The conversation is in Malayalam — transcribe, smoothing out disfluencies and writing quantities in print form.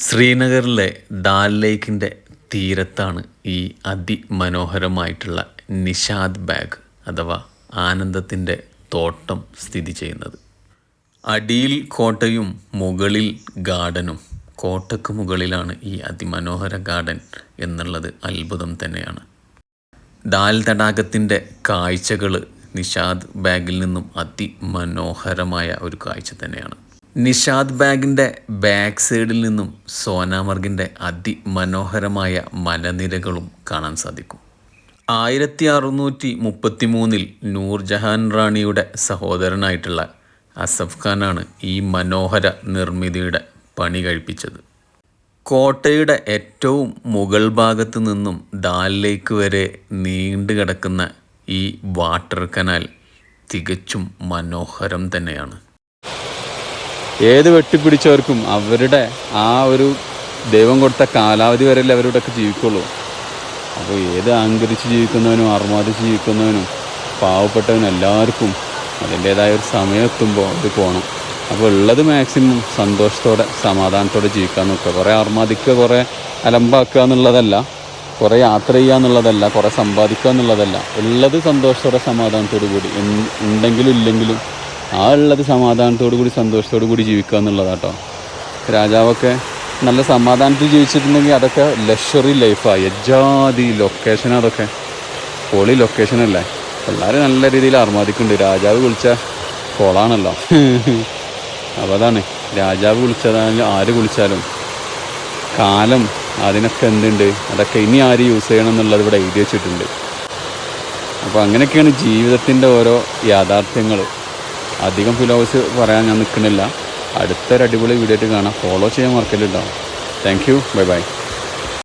ശ്രീനഗറിലെ ദാൽ ലേക്കിൻ്റെ തീരത്താണ് ഈ അതിമനോഹരമായിട്ടുള്ള നിഷാദ് ബാഗ് അഥവാ ആനന്ദത്തിൻ്റെ തോട്ടം സ്ഥിതി ചെയ്യുന്നത്. അടിയിൽ കോട്ടയും മുകളിൽ ഗാർഡനും. കോട്ടയ്ക്ക് മുകളിലാണ് ഈ അതിമനോഹര ഗാർഡൻ എന്നുള്ളത് അത്ഭുതം തന്നെയാണ്. ദാൽ തടാകത്തിൻ്റെ കാഴ്ചകൾ നിഷാദ് ബാഗിൽ നിന്നും അതിമനോഹരമായ ഒരു കാഴ്ച തന്നെയാണ്. നിഷാദ് ബാഗിൻ്റെ ബാക്ക് സൈഡിൽ നിന്നും സോനാമർഗിൻ്റെ അതിമനോഹരമായ മലനിരകളും കാണാൻ സാധിക്കും. 1633 നൂർജഹാൻ റാണിയുടെ സഹോദരനായിട്ടുള്ള അസഫ് ഖാനാണ് ഈ മനോഹര നിർമ്മിതിയുടെ പണി കഴിപ്പിച്ചത്. കോട്ടയുടെ ഏറ്റവും മുകൾ ഭാഗത്ത് നിന്നും ദാൽ ലേക്ക് വരെ നീണ്ടു കിടക്കുന്ന ഈ വാട്ടർ കനാൽ തികച്ചും മനോഹരം തന്നെയാണ്. ഏത് വെട്ടിപ്പിടിച്ചവർക്കും അവരുടെ ആ ഒരു ദൈവം കൊടുത്ത കാലാവധി വരെയല്ലേ അവരോടൊക്കെ ജീവിക്കുള്ളൂ. അപ്പോൾ ഏത് അഹങ്കരിച്ച് ജീവിക്കുന്നവനും അർമാദിച്ച് ജീവിക്കുന്നവനും പാവപ്പെട്ടവനും എല്ലാവർക്കും അതിൻ്റേതായ ഒരു സമയം എത്തുമ്പോൾ ഇത് പോകണം. അപ്പോൾ ഉള്ളത് മാക്സിമം സന്തോഷത്തോടെ സമാധാനത്തോടെ ജീവിക്കാൻ നോക്കുക. കുറേ അർമാദിക്കുക, കുറേ അലമ്പാക്കുക എന്നുള്ളതല്ല, കുറേ യാത്ര ചെയ്യുക എന്നുള്ളതല്ല, കുറേ സമ്പാദിക്കുക എന്നുള്ളതല്ല. ഉള്ളത് സന്തോഷത്തോടെ സമാധാനത്തോടു കൂടി ഉണ്ടെങ്കിലും ഇല്ലെങ്കിലും ആ ഉള്ളത് സമാധാനത്തോടു കൂടി സന്തോഷത്തോടു കൂടി ജീവിക്കുക എന്നുള്ളതാട്ടോ. രാജാവൊക്കെ നല്ല സമാധാനത്തിൽ ജീവിച്ചിട്ടുണ്ടെങ്കിൽ അതൊക്കെ ലക്ഷറി ലൈഫാണ്. യജാതി ലൊക്കേഷൻ, അതൊക്കെ പൊളി ലൊക്കേഷനല്ലേ. എല്ലാവരും നല്ല രീതിയിൽ അർമാദിക്കുന്നുണ്ട്. രാജാവ് വിളിച്ച കോളാണല്ലോ. അപ്പോൾ അതാണ്, രാജാവ് വിളിച്ചതായാലും ആര് വിളിച്ചാലും കാലം അതിനൊക്കെ എന്തുണ്ട്, അതൊക്കെ ഇനി ആര് യൂസ് ചെയ്യണം എന്നുള്ളത് ഇവിടെ എഴുതി വെച്ചിട്ടുണ്ട്. അപ്പോൾ അങ്ങനെയൊക്കെയാണ് ജീവിതത്തിൻ്റെ ഓരോ യാഥാർത്ഥ്യങ്ങൾ. അധികം ഫിലോസഫി പറയാൻ ഞാൻ നിൽക്കുന്നില്ല. അടുത്തൊരു അടിപൊളി വീഡിയോ ആയിട്ട് കാണാം. ഫോളോ ചെയ്യാൻ മറക്കല്ലുണ്ടാവും. Thank you. Bye by.